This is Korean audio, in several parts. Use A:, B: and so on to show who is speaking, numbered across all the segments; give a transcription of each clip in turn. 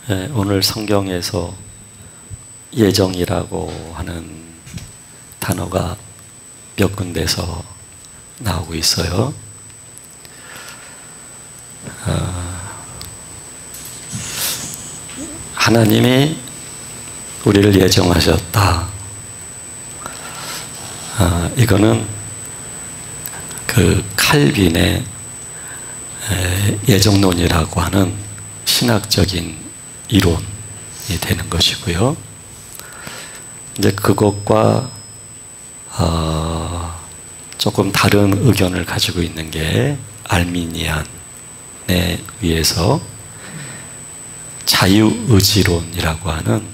A: 오늘 성경에서 예정이라고 하는 단어가 몇 군데서 나오고 있어요. 하나님이 우리를 예정하셨다. 이거는 그 칼빈의 예정론이라고 하는 신학적인 이론이 되는 것이고요. 이제 그것과 조금 다른 의견을 가지고 있는 게 알미니안에 의해서 자유의지론이라고 하는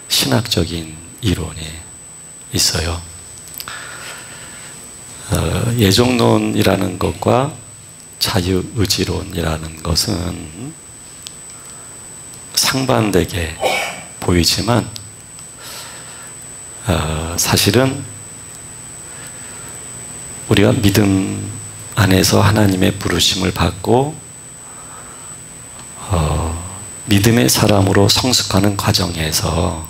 A: 신학적인 이론이 있어요. 예정론이라는 것과 자유의지론이라는 것은 상반되게 보이지만 사실은 우리가 믿음 안에서 하나님의 부르심을 받고 믿음의 사람으로 성숙하는 과정에서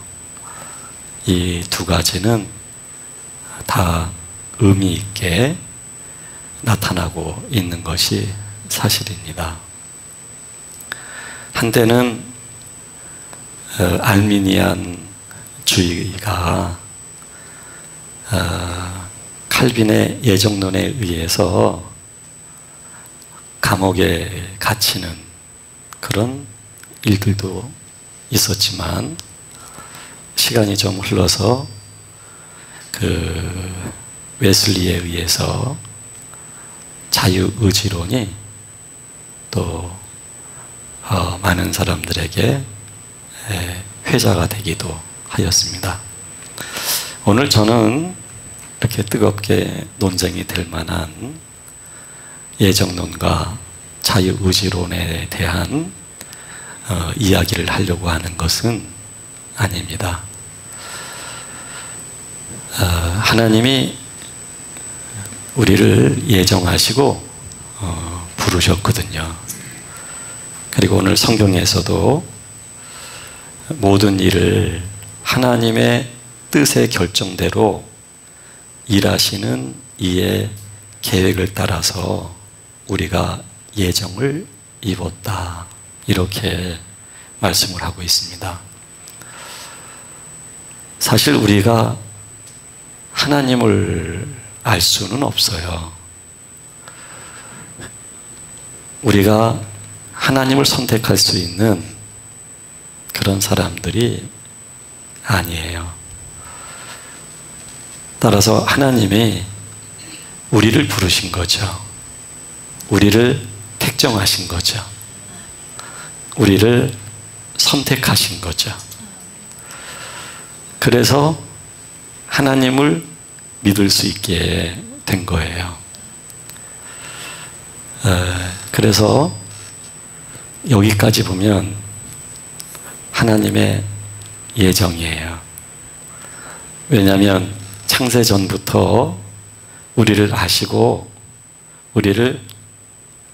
A: 이 두 가지는 다 의미 있게 나타나고 있는 것이 사실입니다. 한때는 알미니안주의가 칼빈의 예정론에 의해서 감옥에 갇히는 그런 일들도 있었지만 시간이 좀 흘러서 그 웨슬리에 의해서 자유의지론이 또 많은 사람들에게 회자가 되기도 하였습니다. 오늘 저는 이렇게 뜨겁게 논쟁이 될 만한 예정론과 자유의지론에 대한 이야기를 하려고 하는 것은 아닙니다. 하나님이 우리를 예정하시고 부르셨거든요. 그리고 오늘 성경에서도 모든 일을 하나님의 뜻의 결정대로 일하시는 이의 계획을 따라서 우리가 예정을 입었다. 이렇게 말씀을 하고 있습니다. 사실 우리가 하나님을 알 수는 없어요. 우리가 하나님을 선택할 수 있는 그런 사람들이 아니에요. 따라서 하나님이 우리를 부르신 거죠. 우리를 택정하신 거죠. 우리를 선택하신 거죠. 그래서 하나님을 믿을 수 있게 된 거예요. 그래서 여기까지 보면 하나님의 예정이에요. 왜냐하면 창세전부터 우리를 아시고 우리를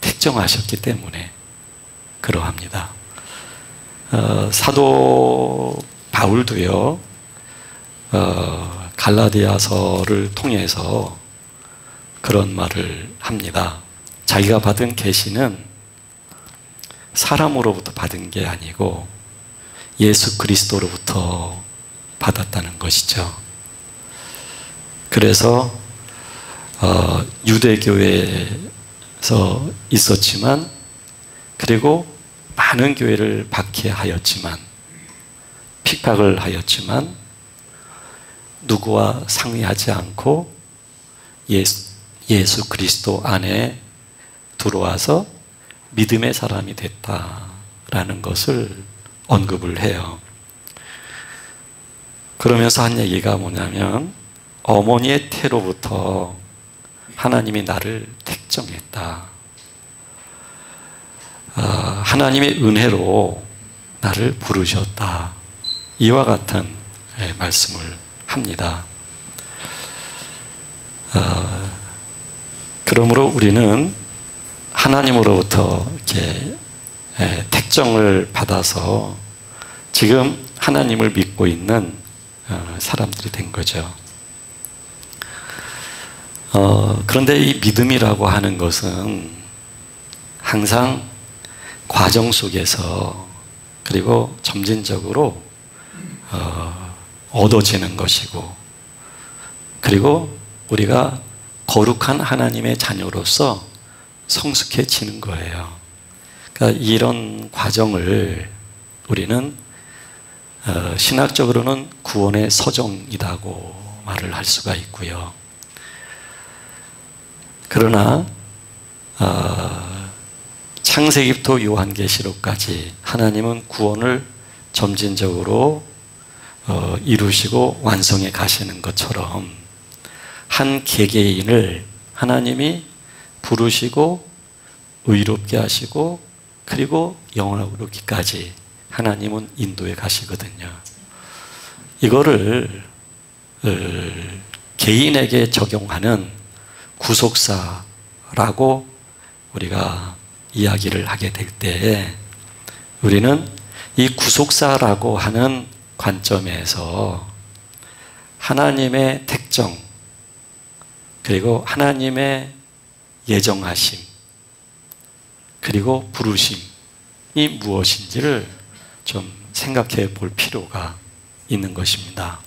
A: 택정하셨기 때문에 그러합니다. 사도 바울도요, 갈라디아서를 통해서 그런 말을 합니다. 자기가 받은 계시는 사람으로부터 받은 게 아니고 예수 그리스도로부터 받았다는 것이죠. 그래서 유대교회에서 있었지만, 그리고 많은 교회를 박해하였지만, 핍박을 하였지만 누구와 상의하지 않고 예수 그리스도 안에 들어와서 믿음의 사람이 됐다라는 것을 언급을 해요. 그러면서 한 얘기가 뭐냐면, 어머니의 태로부터 하나님이 나를 택정했다. 하나님의 은혜로 나를 부르셨다. 이와 같은 말씀을 합니다. 그러므로 우리는 하나님으로부터 이렇게 택정을 받아서 지금 하나님을 믿고 있는 사람들이 된 거죠. 그런데 이 믿음이라고 하는 것은 항상 과정 속에서 그리고 점진적으로 얻어지는 것이고, 그리고 우리가 거룩한 하나님의 자녀로서 성숙해지는 거예요. 그러니까 이런 과정을 우리는 신학적으로는 구원의 서정이라고 말을 할 수가 있고요. 그러나 창세기부터 요한계시록까지 하나님은 구원을 점진적으로 이루시고 완성해 가시는 것처럼 한 개개인을 하나님이 부르시고 의롭게 하시고 그리고 영원하고 이르기까지 하나님은 인도해 가시거든요. 이거를 개인에게 적용하는 구속사라고 우리가 이야기를 하게 될 때, 우리는 이 구속사라고 하는 관점에서 하나님의 택정 그리고 하나님의 예정하심 그리고 부르심이 무엇인지를 좀 생각해 볼 필요가 있는 것입니다.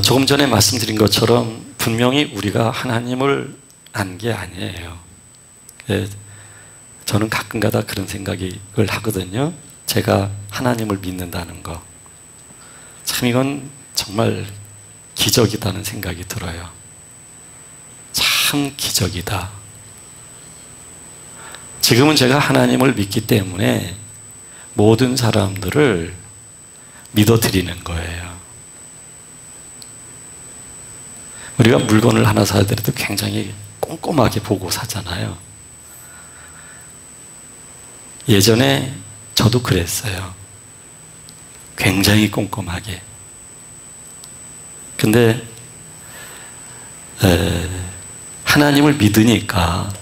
A: 조금 전에 말씀드린 것처럼 분명히 우리가 하나님을 안 게 아니에요. 저는 가끔가다 그런 생각을 하거든요. 제가 하나님을 믿는다는 거, 참 이건 정말 기적이다는 생각이 들어요. 참 기적이다. 지금은 제가 하나님을 믿기 때문에 모든 사람들을 믿어드리는 거예요. 우리가 물건을 하나 사더라도 굉장히 꼼꼼하게 보고 사잖아요. 예전에 저도 그랬어요. 굉장히 꼼꼼하게. 근데 하나님을 믿으니까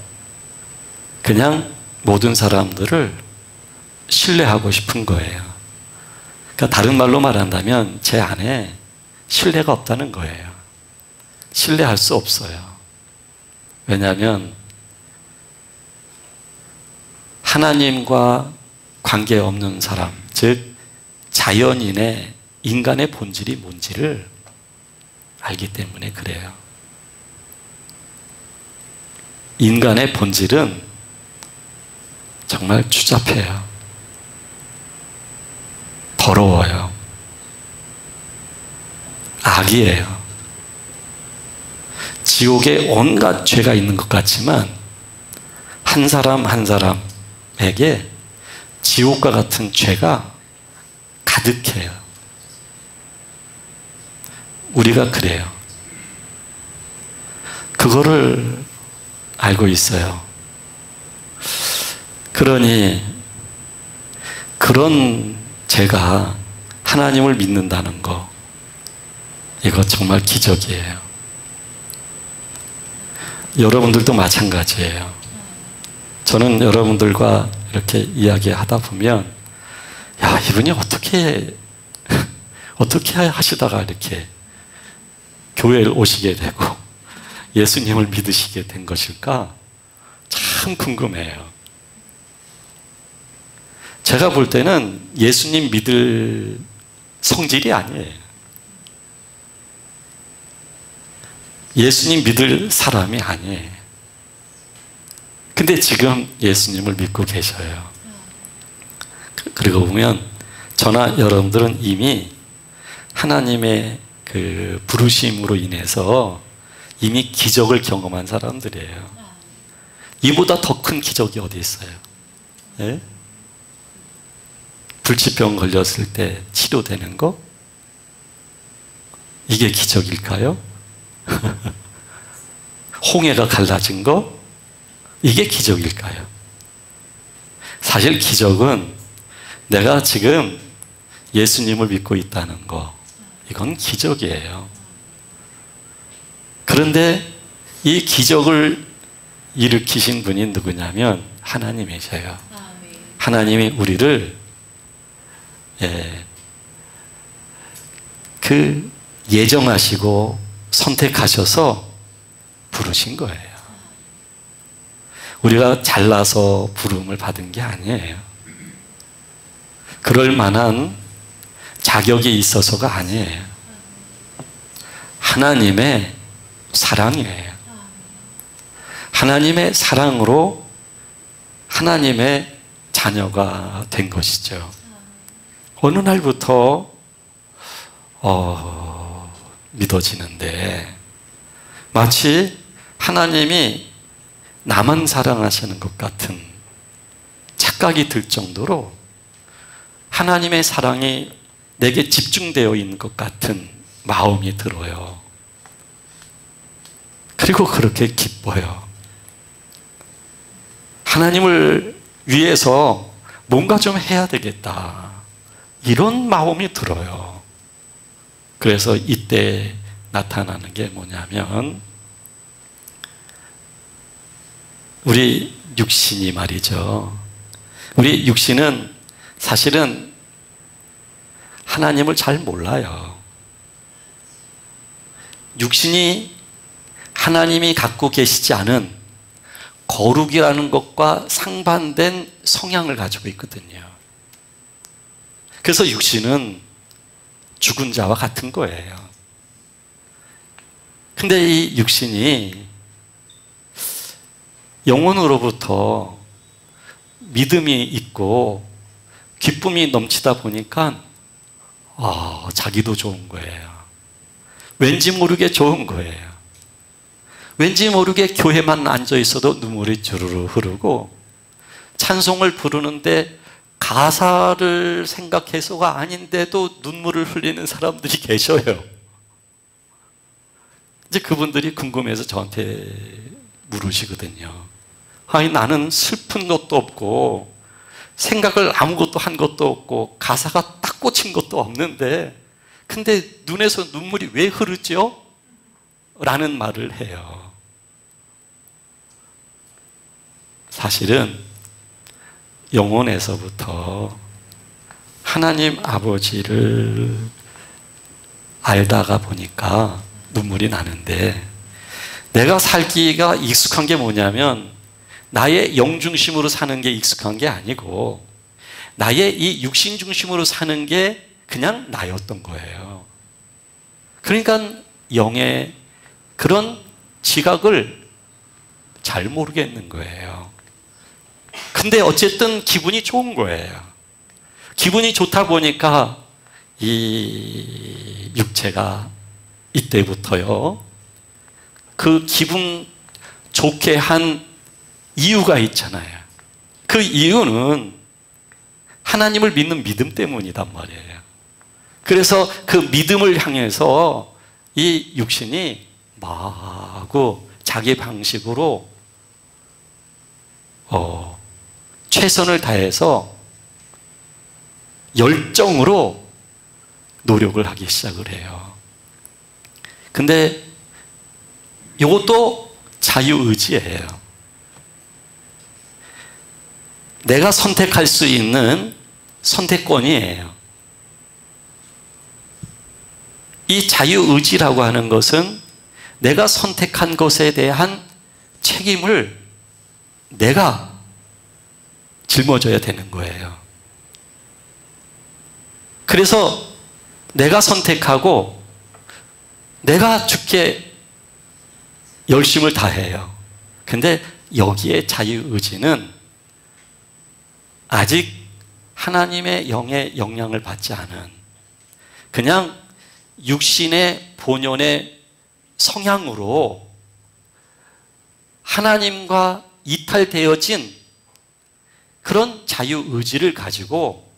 A: 그냥 모든 사람들을 신뢰하고 싶은 거예요. 그러니까 다른 말로 말한다면 제 안에 신뢰가 없다는 거예요. 신뢰할 수 없어요. 왜냐하면 하나님과 관계없는 사람, 즉 자연인의 인간의 본질이 뭔지를 알기 때문에 그래요. 인간의 본질은 정말 추잡해요. 더러워요. 악이에요. 지옥에 온갖 죄가 있는 것 같지만 한 사람 한 사람에게 지옥과 같은 죄가 가득해요. 우리가 그래요. 그거를 알고 있어요. 그러니 그런 제가 하나님을 믿는다는 거, 이거 정말 기적이에요. 여러분들도 마찬가지예요. 저는 여러분들과 이렇게 이야기하다 보면, 야, 이분이 어떻게 하시다가 이렇게 교회에 오시게 되고 예수님을 믿으시게 된 것일까? 참 궁금해요. 제가 볼 때는 예수님 믿을 성질이 아니에요. 예수님 믿을 사람이 아니에요. 근데 지금 예수님을 믿고 계셔요. 그리고 보면 저나 여러분들은 이미 하나님의 그 부르심으로 인해서 이미 기적을 경험한 사람들이에요. 이보다 더 큰 기적이 어디 있어요? 네? 불치병 걸렸을 때 치료되는 거? 이게 기적일까요? 홍해가 갈라진 거? 이게 기적일까요? 사실 기적은 내가 지금 예수님을 믿고 있다는 거, 이건 기적이에요. 그런데 이 기적을 일으키신 분이 누구냐면 하나님이셔요. 하나님이 우리를 예, 그 예정하시고 선택하셔서 부르신 거예요. 우리가 잘나서 부름을 받은 게 아니에요. 그럴 만한 자격이 있어서가 아니에요. 하나님의 사랑이에요. 하나님의 사랑으로 하나님의 자녀가 된 것이죠. 어느 날부터 믿어지는데 마치 하나님이 나만 사랑하시는 것 같은 착각이 들 정도로 하나님의 사랑이 내게 집중되어 있는 것 같은 마음이 들어요. 그리고 그렇게 기뻐요. 하나님을 위해서 뭔가 좀 해야 되겠다, 이런 마음이 들어요. 그래서 이때 나타나는 게 뭐냐면 우리 육신이 말이죠. 우리 육신은 사실은 하나님을 잘 몰라요. 육신이 하나님이 갖고 계시지 않은 거룩이라는 것과 상반된 성향을 가지고 있거든요. 그래서 육신은 죽은 자와 같은 거예요. 근데 이 육신이 영혼으로부터 믿음이 있고 기쁨이 넘치다 보니까 자기도 좋은 거예요. 왠지 모르게 좋은 거예요. 왠지 모르게 교회만 앉아 있어도 눈물이 주르르 흐르고, 찬송을 부르는데 가사를 생각해서가 아닌데도 눈물을 흘리는 사람들이 계셔요. 이제 그분들이 궁금해서 저한테 물으시거든요. 아니, 나는 슬픈 것도 없고 생각을 아무것도 한 것도 없고 가사가 딱 꽂힌 것도 없는데 근데 눈에서 눈물이 왜 흐르죠? 라는 말을 해요. 사실은 영혼에서부터 하나님 아버지를 알다가 보니까 눈물이 나는데, 내가 살기가 익숙한 게 뭐냐면 나의 영 중심으로 사는 게 익숙한 게 아니고 나의 이 육신 중심으로 사는 게 그냥 나였던 거예요. 그러니까 영의 그런 지각을 잘 모르겠는 거예요. 근데 어쨌든 기분이 좋은 거예요. 기분이 좋다 보니까 이 육체가 이때부터요, 그 기분 좋게 한 이유가 있잖아요. 그 이유는 하나님을 믿는 믿음 때문이단 말이에요. 그래서 그 믿음을 향해서 이 육신이 마구 자기 방식으로 최선을 다해서 열정으로 노력을 하기 시작을 해요. 근데 이것도 자유의지예요. 내가 선택할 수 있는 선택권이에요. 이 자유의지라고 하는 것은 내가 선택한 것에 대한 책임을 내가 짊어져야 되는 거예요. 그래서 내가 선택하고 내가 죽게 열심을 다해요. 근데 여기에 자유의지는 아직 하나님의 영의 영향을 받지 않은 그냥 육신의 본연의 성향으로 하나님과 이탈되어진 그런 자유의지를 가지고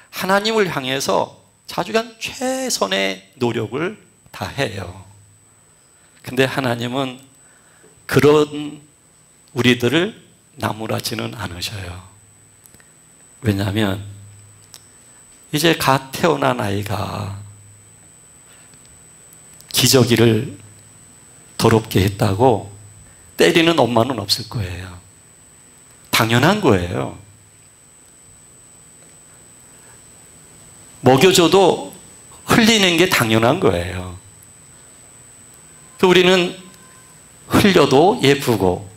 A: 하나님을 향해서 자주간 최선의 노력을 다해요. 근데 하나님은 그런 우리들을 나무라지는 않으셔요. 왜냐하면 이제 갓 태어난 아이가 기저귀를 더럽게 했다고 때리는 엄마는 없을 거예요. 당연한 거예요. 먹여줘도 흘리는 게 당연한 거예요. 우리는 흘려도 예쁘고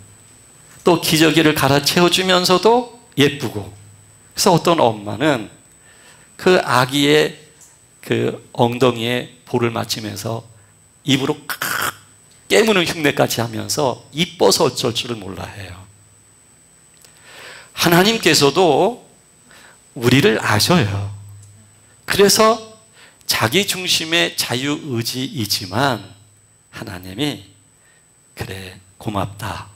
A: 또 기저귀를 갈아 채워주면서도 예쁘고, 그래서 어떤 엄마는 그 아기의 그 엉덩이에 볼을 맞추면서 입으로 깨무는 흉내까지 하면서 이뻐서 어쩔 줄을 몰라 해요. 하나님께서도 우리를 아셔요. 그래서 자기 중심의 자유의지이지만 하나님이 그래, 고맙다.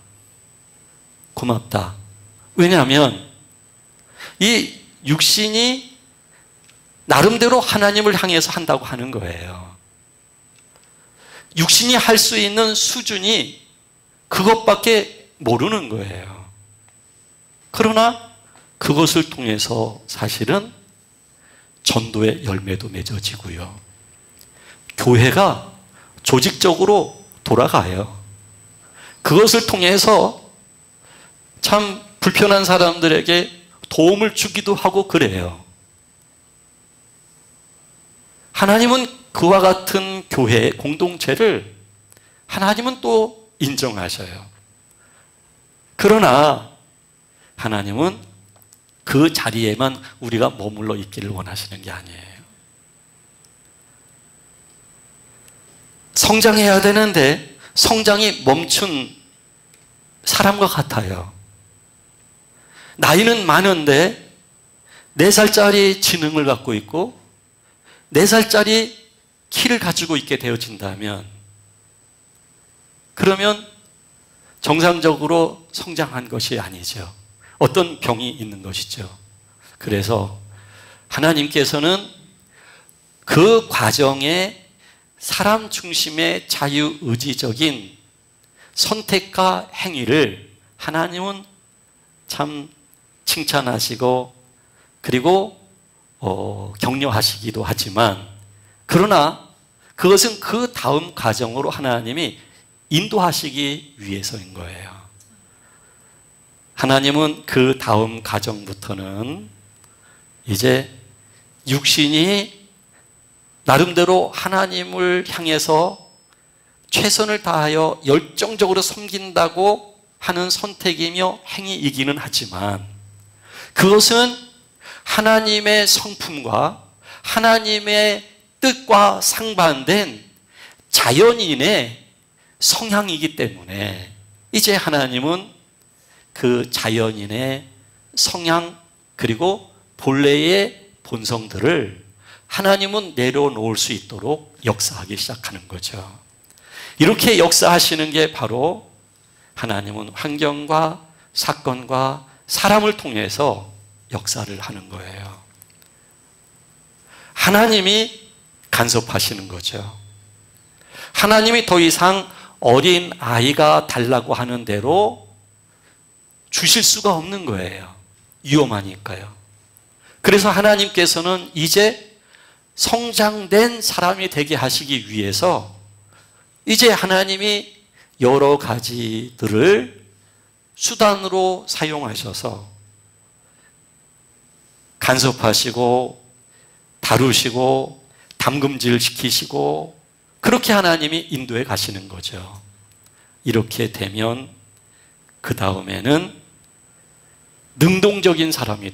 A: 고맙다. 왜냐하면 이 육신이 나름대로 하나님을 향해서 한다고 하는 거예요. 육신이 할 수 있는 수준이 그것밖에 모르는 거예요. 그러나 그것을 통해서 사실은 전도의 열매도 맺어지고요. 교회가 조직적으로 돌아가요. 그것을 통해서 참 불편한 사람들에게 도움을 주기도 하고 그래요. 하나님은 그와 같은 교회 공동체를 하나님은 또 인정하셔요. 그러나 하나님은 그 자리에만 우리가 머물러 있기를 원하시는 게 아니에요. 성장해야 되는데 성장이 멈춘 사람과 같아요. 나이는 많은데 4살짜리 지능을 갖고 있고 4살짜리 키를 가지고 있게 되어진다면, 그러면 정상적으로 성장한 것이 아니죠. 어떤 병이 있는 것이죠. 그래서 하나님께서는 그 과정에 사람 중심의 자유의지적인 선택과 행위를 하나님은 참 칭찬하시고 그리고 격려하시기도 하지만, 그러나 그것은 그 다음 과정으로 하나님이 인도하시기 위해서인 거예요. 하나님은 그 다음 과정부터는 이제 육신이 나름대로 하나님을 향해서 최선을 다하여 열정적으로 섬긴다고 하는 선택이며 행위이기는 하지만, 그것은 하나님의 성품과 하나님의 뜻과 상반된 자연인의 성향이기 때문에 이제 하나님은 그 자연인의 성향 그리고 본래의 본성들을 하나님은 내려놓을 수 있도록 역사하기 시작하는 거죠. 이렇게 역사하시는 게 바로 하나님은 환경과 사건과 사람을 통해서 역사를 하는 거예요. 하나님이 간섭하시는 거죠. 하나님이 더 이상 어린 아이가 달라고 하는 대로 주실 수가 없는 거예요. 위험하니까요. 그래서 하나님께서는 이제 성장된 사람이 되게 하시기 위해서 이제 하나님이 여러 가지들을 수단으로 사용하셔서 간섭하시고 다루시고 담금질 시키시고 그렇게 하나님이 인도해 가시는 거죠. 이렇게 되면 그 다음에는 능동적인 사람이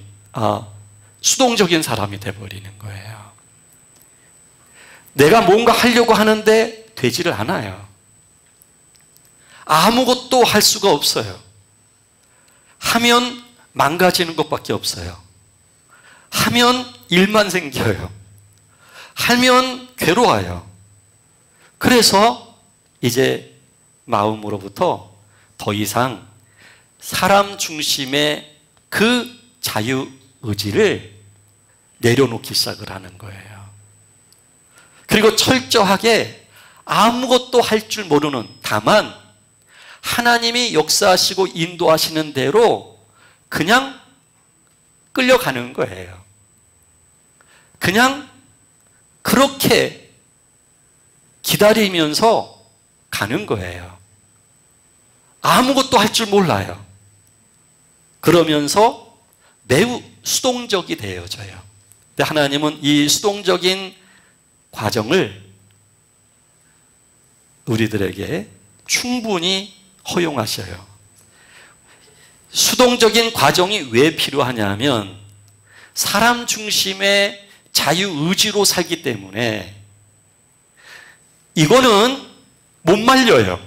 A: 수동적인 사람이 돼버리는 거예요. 내가 뭔가 하려고 하는데 되지를 않아요. 아무것도 할 수가 없어요. 하면 망가지는 것밖에 없어요. 하면 일만 생겨요. 하면 괴로워요. 그래서 이제 마음으로부터 더 이상 사람 중심의 그 자유의지를 내려놓기 시작을 하는 거예요. 그리고 철저하게 아무것도 할 줄 모르는, 다만 하나님이 역사하시고 인도하시는 대로 그냥 끌려가는 거예요. 그냥 그렇게 기다리면서 가는 거예요. 아무것도 할 줄 몰라요. 그러면서 매우 수동적이 되어져요. 근데 하나님은 이 수동적인 과정을 우리들에게 충분히 허용하셔요. 수동적인 과정이 왜 필요하냐면 사람 중심의 자유의지로 살기 때문에 이거는 못 말려요.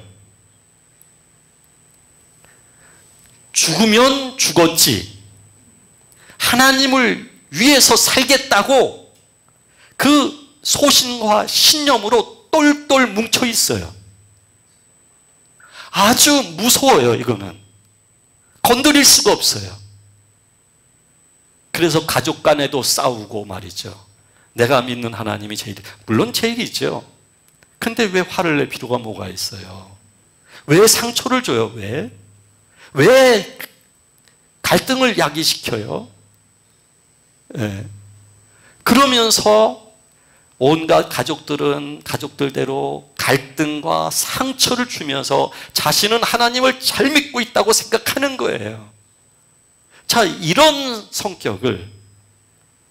A: 죽으면 죽었지. 하나님을 위해서 살겠다고 그 소신과 신념으로 똘똘 뭉쳐 있어요. 아주 무서워요, 이거는. 건드릴 수가 없어요. 그래서 가족 간에도 싸우고 말이죠. 내가 믿는 하나님이 제일, 물론 제일이죠. 근데 왜 화를 낼 필요가 뭐가 있어요? 왜 상처를 줘요? 왜 갈등을 야기시켜요? 네. 그러면서 온갖 가족들은 가족들대로 갈등과 상처를 주면서 자신은 하나님을 잘 믿고 있다고 생각하는 거예요. 자, 이런 성격을,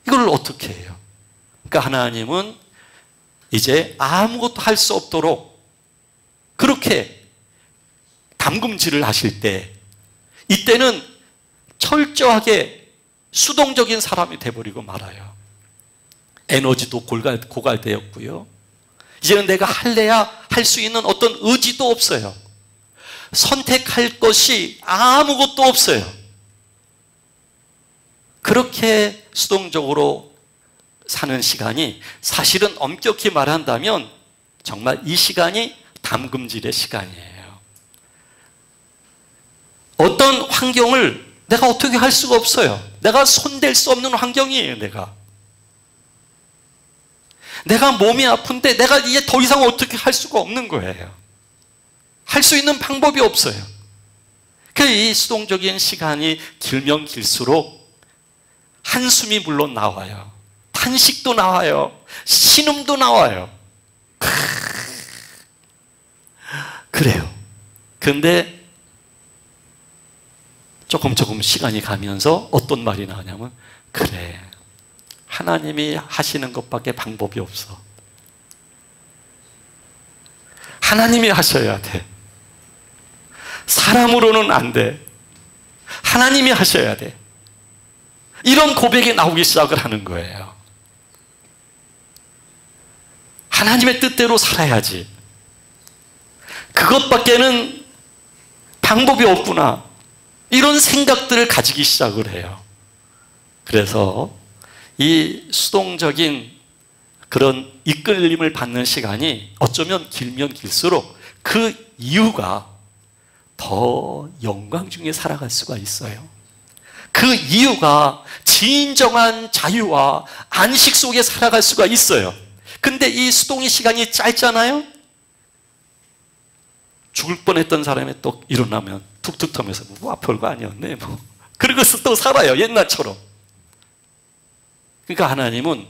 A: 이걸 어떻게 해요? 그러니까 하나님은 이제 아무것도 할 수 없도록 그렇게 담금질을 하실 때, 이때는 철저하게 수동적인 사람이 돼버리고 말아요. 에너지도 고갈되었고요. 이제는 내가 할래야 할 수 있는 어떤 의지도 없어요. 선택할 것이 아무것도 없어요. 그렇게 수동적으로 사는 시간이 사실은 엄격히 말한다면 정말 이 시간이 담금질의 시간이에요. 어떤 환경을 내가 어떻게 할 수가 없어요. 내가 손댈 수 없는 환경이에요. 내가 몸이 아픈데 내가 이제 더 이상 어떻게 할 수가 없는 거예요. 할 수 있는 방법이 없어요. 그래서 이 수동적인 시간이 길면 길수록 한숨이 물론 나와요. 탄식도 나와요. 신음도 나와요. 그래요. 그런데 조금 시간이 가면서 어떤 말이 나오냐면, 그래, 하나님이 하시는 것밖에 방법이 없어. 하나님이 하셔야 돼. 사람으로는 안 돼. 하나님이 하셔야 돼. 이런 고백이 나오기 시작을 하는 거예요. 하나님의 뜻대로 살아야지. 그것밖에는 방법이 없구나. 이런 생각들을 가지기 시작을 해요. 그래서 이 수동적인 그런 이끌림을 받는 시간이 어쩌면 길면 길수록 그 이유가 더 영광 중에 살아갈 수가 있어요. 그 이유가 진정한 자유와 안식 속에 살아갈 수가 있어요. 근데 이 수동의 시간이 짧잖아요. 죽을 뻔했던 사람이 또 일어나면 툭툭 터면서 별거 아니었네 그러고서 또 살아요, 옛날처럼. 그러니까 하나님은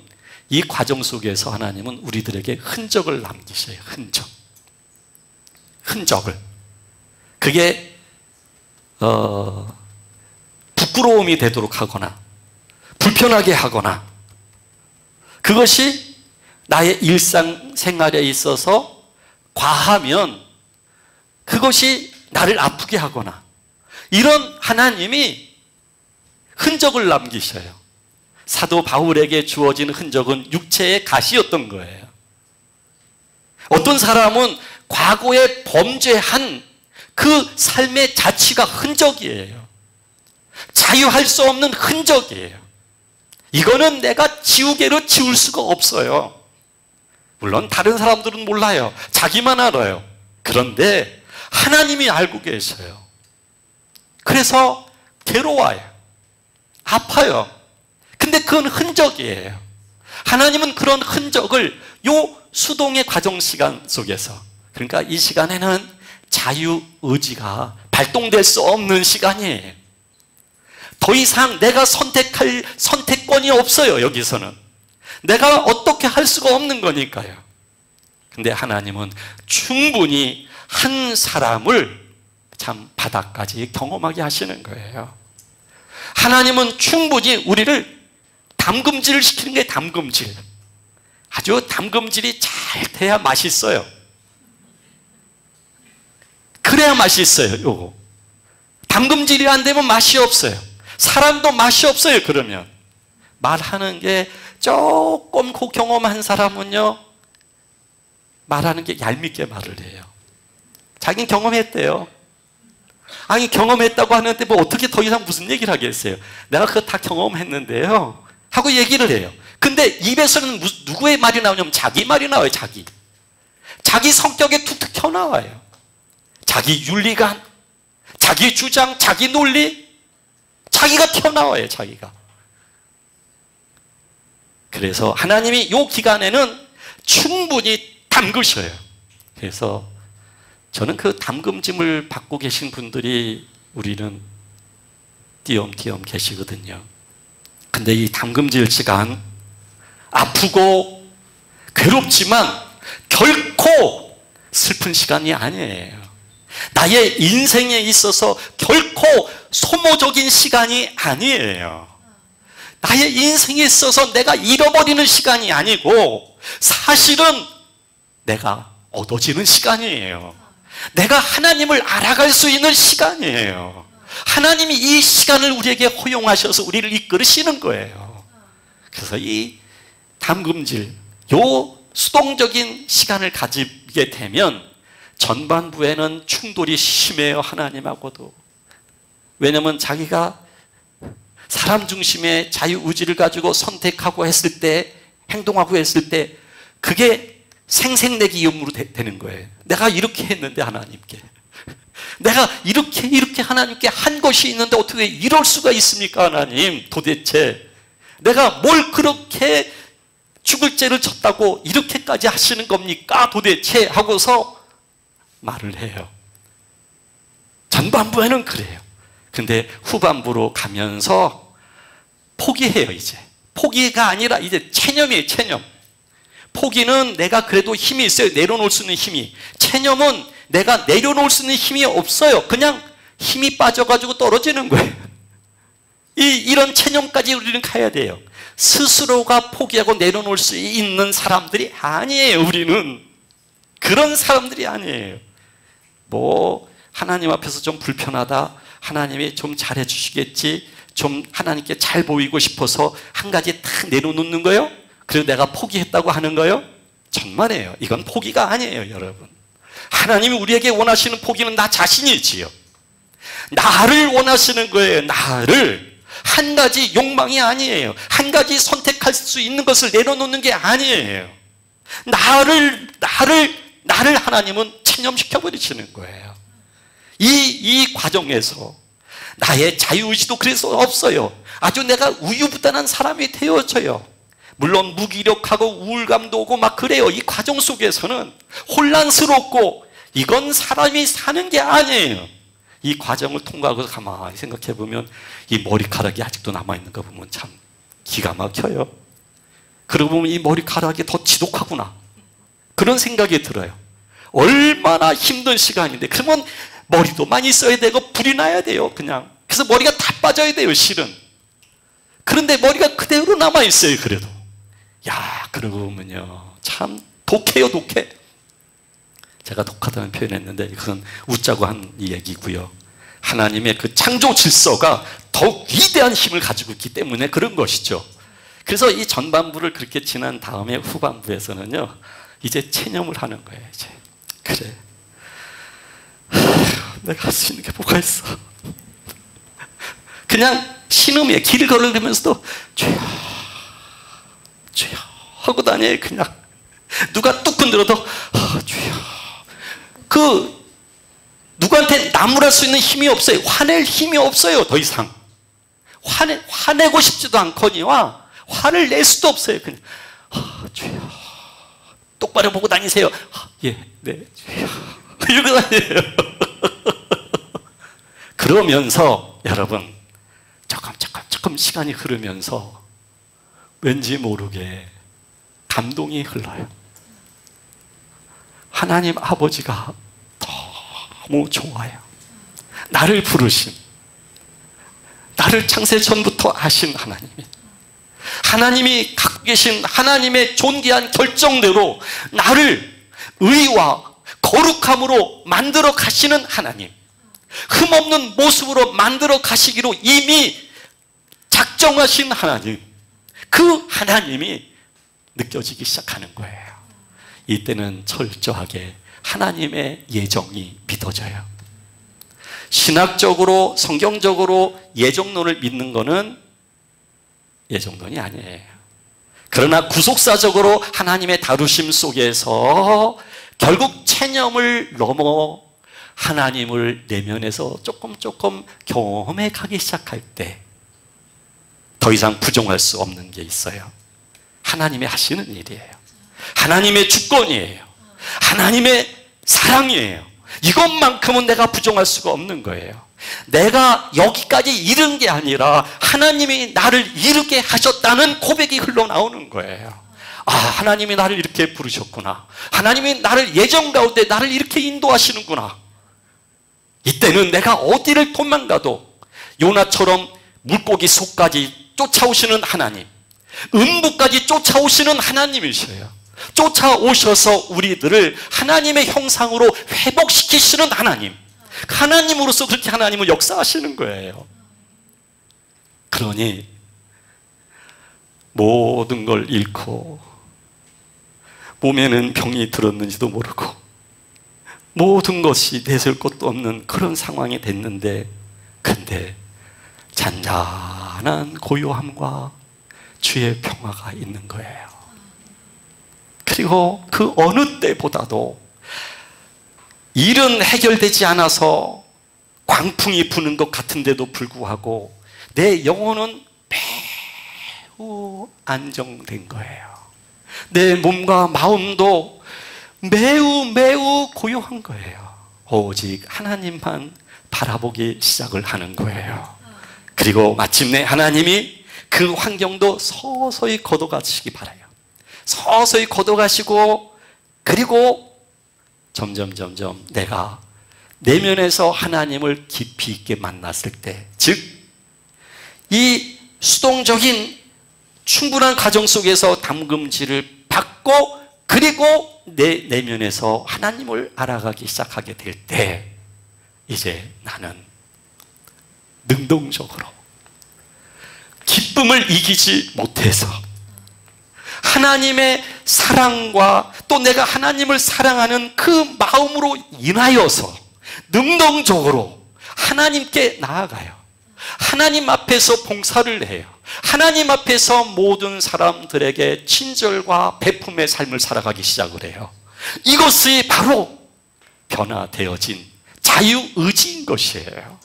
A: 이 과정 속에서 하나님은 우리들에게 흔적을 남기셔요. 흔적을. 그게 부끄러움이 되도록 하거나 불편하게 하거나, 그것이 나의 일상생활에 있어서 과하면 그것이 나를 아프게 하거나, 이런 하나님이 흔적을 남기셔요. 사도 바울에게 주어진 흔적은 육체의 가시였던 거예요. 어떤 사람은 과거에 범죄한 그 삶의 자취가 흔적이에요. 자유할 수 없는 흔적이에요. 이거는 내가 지우개로 지울 수가 없어요. 물론 다른 사람들은 몰라요. 자기만 알아요. 그런데 하나님이 알고 계셔요. 그래서 괴로워요. 아파요. 근데 그건 흔적이에요. 하나님은 그런 흔적을 요 수동의 과정 시간 속에서, 그러니까 이 시간에는 자유의지가 발동될 수 없는 시간이에요. 더 이상 내가 선택할 선택권이 없어요. 여기서는 내가 어떻게 할 수가 없는 거니까요. 근데 하나님은 충분히 한 사람을 참 바닥까지 경험하게 하시는 거예요. 하나님은 충분히 우리를 담금질을 시키는 게 담금질. 아주 담금질이 잘 돼야 맛있어요. 그래야 맛있어요. 요거 담금질이 안 되면 맛이 없어요. 사람도 맛이 없어요. 그러면 말하는 게 조금 그 경험한 사람은요, 말하는 게 얄밉게 말을 해요. 자기는 경험했대요. 아니 경험했다고 하는데 뭐 어떻게 더 이상 무슨 얘기를 하겠어요. 내가 그거 다 경험했는데요 하고 얘기를 해요. 근데 입에서는 누구의 말이 나오냐면 자기 말이 나와요. 자기 성격에 툭툭 튀어나와요. 자기 윤리관, 자기 주장, 자기 논리, 자기가 튀어나와요. 자기가. 그래서 하나님이 이 기간에는 충분히 담그셔요. 그래서 저는 그 담금짐을 받고 계신 분들이 우리는 띄엄띄엄 계시거든요. 근데 이 담금질 시간 아프고 괴롭지만 결코 슬픈 시간이 아니에요. 나의 인생에 있어서 결코 소모적인 시간이 아니에요. 나의 인생에 있어서 내가 잃어버리는 시간이 아니고 사실은 내가 얻어지는 시간이에요. 내가 하나님을 알아갈 수 있는 시간이에요. 하나님이 이 시간을 우리에게 허용하셔서 우리를 이끌으시는 거예요. 그래서 이 담금질, 요 수동적인 시간을 가지게 되면 전반부에는 충돌이 심해요. 하나님하고도. 왜냐하면 자기가 사람 중심의 자유의지를 가지고 선택하고 했을 때, 행동하고 했을 때 그게 생색내기 위험으로 되는 거예요. 내가 이렇게 했는데 하나님께, 내가 이렇게 하나님께 한 것이 있는데 어떻게 이럴 수가 있습니까? 하나님 도대체 내가 뭘 그렇게 죽을 죄를 졌다고 이렇게까지 하시는 겁니까? 도대체 하고서 말을 해요. 전반부에는 그래요. 근데 후반부로 가면서 포기해요. 이제 포기가 아니라 이제 체념이에요. 체념. 포기는 내가 그래도 힘이 있어요. 내려놓을 수 있는 힘이. 체념은 내가 내려놓을 수 있는 힘이 없어요. 그냥 힘이 빠져가지고 떨어지는 거예요. 이런 체념까지 우리는 가야 돼요. 스스로가 포기하고 내려놓을 수 있는 사람들이 아니에요. 우리는 그런 사람들이 아니에요. 뭐 하나님 앞에서 좀 불편하다, 하나님이 좀 잘해 주시겠지, 좀 하나님께 잘 보이고 싶어서 한 가지 탁 내려놓는 거예요. 그리고 내가 포기했다고 하는 거예요. 정말이에요. 이건 포기가 아니에요. 여러분, 하나님이 우리에게 원하시는 포기는 나 자신이지요. 나를 원하시는 거예요. 나를. 한 가지 욕망이 아니에요. 한 가지 선택할 수 있는 것을 내려놓는 게 아니에요. 나를 하나님은 체념시켜 버리시는 거예요. 이 과정에서 나의 자유의지도 그래서 없어요. 아주 내가 우유부단한 사람이 되어져요. 물론 무기력하고 우울감도 오고 막 그래요. 이 과정 속에서는 혼란스럽고 이건 사람이 사는 게 아니에요. 이 과정을 통과하고 가만히 생각해 보면 이 머리카락이 아직도 남아있는 거 보면 참 기가 막혀요. 그러고 보면 이 머리카락이 더 지독하구나, 그런 생각이 들어요. 얼마나 힘든 시간인데. 그러면 머리도 많이 써야 되고 불이 나야 돼요. 그냥. 그래서 머리가 다 빠져야 돼요. 실은. 그런데 머리가 그대로 남아있어요. 그래도. 야, 그러고 보면요 참 독해요. 독해. 제가 독하다는 표현했는데 그건 웃자고 한 얘기고요. 하나님의 그 창조 질서가 더욱 위대한 힘을 가지고 있기 때문에 그런 것이죠. 그래서 이 전반부를 그렇게 지난 다음에 후반부에서는요 이제 체념을 하는 거예요. 이제 그래, 내가 할 수 있는 게 뭐가 있어. 그냥 신음에 길 걸으면서도 주여 주여 하고 다녀요. 그냥 누가 뚝 건드려도 주여. 누구한테 나무랄 수 있는 힘이 없어요. 화낼 힘이 없어요. 더 이상 화내고 싶지도 않거니와 화를 낼 수도 없어요. 그냥 주여, 똑바로 보고 다니세요. 예, 네, 주여. 이러고 다녀요. 그러면서 여러분 조금 시간이 흐르면서 왠지 모르게 감동이 흘러요. 하나님 아버지가 너무 좋아요. 나를 부르신, 나를 창세 전부터 아신 하나님이 하나님이 갖고 계신 하나님의 존귀한 결정대로 나를 의와 거룩함으로 만들어 가시는 하나님, 흠없는 모습으로 만들어 가시기로 이미 작정하신 하나님, 그 하나님이 느껴지기 시작하는 거예요. 이때는 철저하게 하나님의 예정이 믿어져요. 신학적으로 성경적으로 예정론을 믿는 것은 예정론이 아니에요. 그러나 구속사적으로 하나님의 다루심 속에서 결국 체념을 넘어 하나님을 내면에서 조금 경험해 가기 시작할 때 더 이상 부정할 수 없는 게 있어요. 하나님이 하시는 일이에요. 하나님의 주권이에요. 하나님의 사랑이에요. 이것만큼은 내가 부정할 수가 없는 거예요. 내가 여기까지 이른 게 아니라 하나님이 나를 이르게 하셨다는 고백이 흘러나오는 거예요. 아, 하나님이 나를 이렇게 부르셨구나. 하나님이 나를 예정 가운데 나를 이렇게 인도하시는구나. 이때는 내가 어디를 도망가도 요나처럼 물고기 속까지 쫓아오시는 하나님, 음부까지 쫓아오시는 하나님이셔요. 쫓아오셔서 우리들을 하나님의 형상으로 회복시키시는 하나님, 하나님으로서 그렇게 하나님은 역사하시는 거예요. 그러니 모든 걸 잃고 몸에는 병이 들었는지도 모르고 모든 것이 내세울 것도 없는 그런 상황이 됐는데, 근데 잔잔한 고요함과 주의 평화가 있는 거예요. 그리고 그 어느 때보다도 일은 해결되지 않아서 광풍이 부는 것 같은데도 불구하고 내 영혼은 매우 안정된 거예요. 내 몸과 마음도 매우 고요한 거예요. 오직 하나님만 바라보기 시작을 하는 거예요. 그리고 마침내 하나님이 그 환경도 서서히 걷어가시기 바라요. 서서히 걷어가시고, 그리고 점점 내가 내면에서 하나님을 깊이 있게 만났을 때, 즉 이 수동적인 충분한 가정 속에서 담금질을 받고, 그리고 내 내면에서 하나님을 알아가기 시작하게 될 때, 이제 나는 능동적으로 기쁨을 이기지 못해서 하나님의 사랑과 또 내가 하나님을 사랑하는 그 마음으로 인하여서 능동적으로 하나님께 나아가요. 하나님 앞에서 봉사를 해요. 하나님 앞에서 모든 사람들에게 친절과 베품의 삶을 살아가기 시작을 해요. 이것이 바로 변화되어진 자유의지인 것이에요.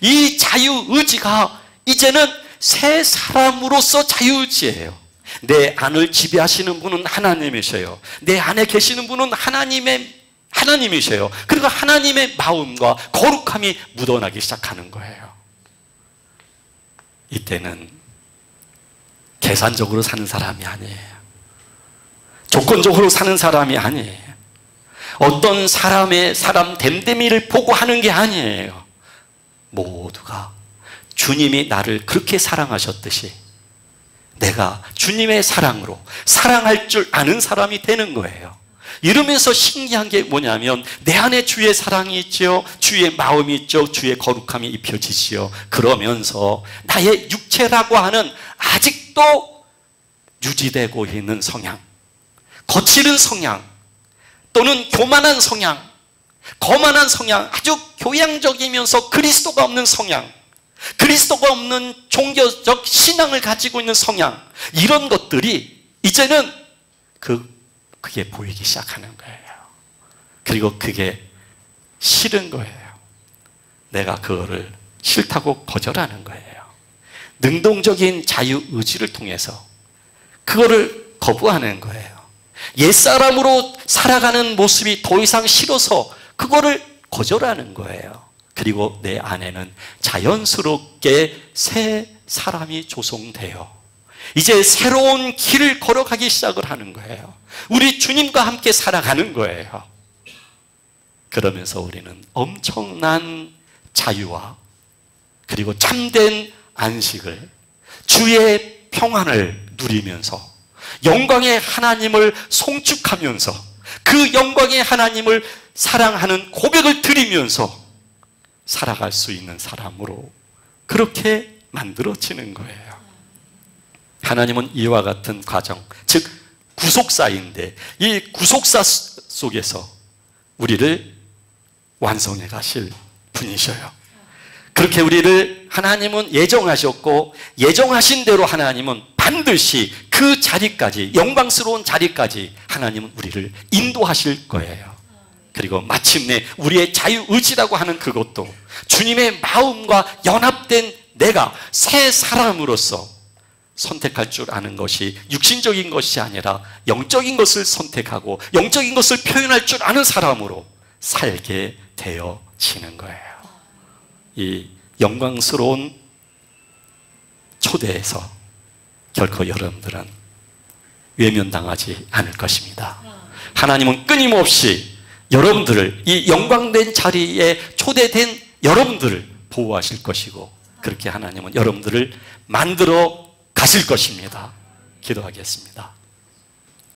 A: 이 자유의지가 이제는 새 사람으로서 자유의지예요. 내 안을 지배하시는 분은 하나님이셔요. 내 안에 계시는 분은 하나님이셔요. 그리고 하나님의 마음과 거룩함이 묻어나기 시작하는 거예요. 이때는 계산적으로 사는 사람이 아니에요. 조건적으로 사는 사람이 아니에요. 어떤 사람의 사람 됨됨이를 보고 하는 게 아니에요. 모두가 주님이 나를 그렇게 사랑하셨듯이 내가 주님의 사랑으로 사랑할 줄 아는 사람이 되는 거예요. 이러면서 신기한 게 뭐냐면 내 안에 주의 사랑이 있죠. 주의 마음이 있죠. 주의 거룩함이 입혀지지요. 그러면서 나의 육체라고 하는 아직도 유지되고 있는 성향, 거칠은 성향, 또는 교만한 성향, 거만한 성향, 아주 교양적이면서 그리스도가 없는 성향, 그리스도가 없는 종교적 신앙을 가지고 있는 성향, 이런 것들이 이제는 그게 보이기 시작하는 거예요. 그리고 그게 싫은 거예요. 내가 그거를 싫다고 거절하는 거예요. 능동적인 자유의지를 통해서 그거를 거부하는 거예요. 옛사람으로 살아가는 모습이 더 이상 싫어서 그거를 거절하는 거예요. 그리고 내 안에는 자연스럽게 새 사람이 조성돼요. 이제 새로운 길을 걸어가기 시작을 하는 거예요. 우리 주님과 함께 살아가는 거예요. 그러면서 우리는 엄청난 자유와 그리고 참된 안식을, 주의 평안을 누리면서 영광의 하나님을 송축하면서 그 영광의 하나님을 사랑하는 고백을 드리면서 살아갈 수 있는 사람으로 그렇게 만들어지는 거예요. 하나님은 이와 같은 과정, 즉 구속사인데 이 구속사 속에서 우리를 완성해 가실 분이셔요. 그렇게 우리를 하나님은 예정하셨고 예정하신 대로 하나님은 반드시 그 자리까지, 영광스러운 자리까지 하나님은 우리를 인도하실 거예요. 그리고 마침내 우리의 자유의지라고 하는 그것도 주님의 마음과 연합된 내가 새 사람으로서 선택할 줄 아는 것이 육신적인 것이 아니라 영적인 것을 선택하고 영적인 것을 표현할 줄 아는 사람으로 살게 되어지는 거예요. 이 영광스러운 초대에서 결코 여러분들은 외면당하지 않을 것입니다. 하나님은 끊임없이 여러분들을, 이 영광된 자리에 초대된 여러분들을 보호하실 것이고 그렇게 하나님은 여러분들을 만들어 가실 것입니다. 기도하겠습니다.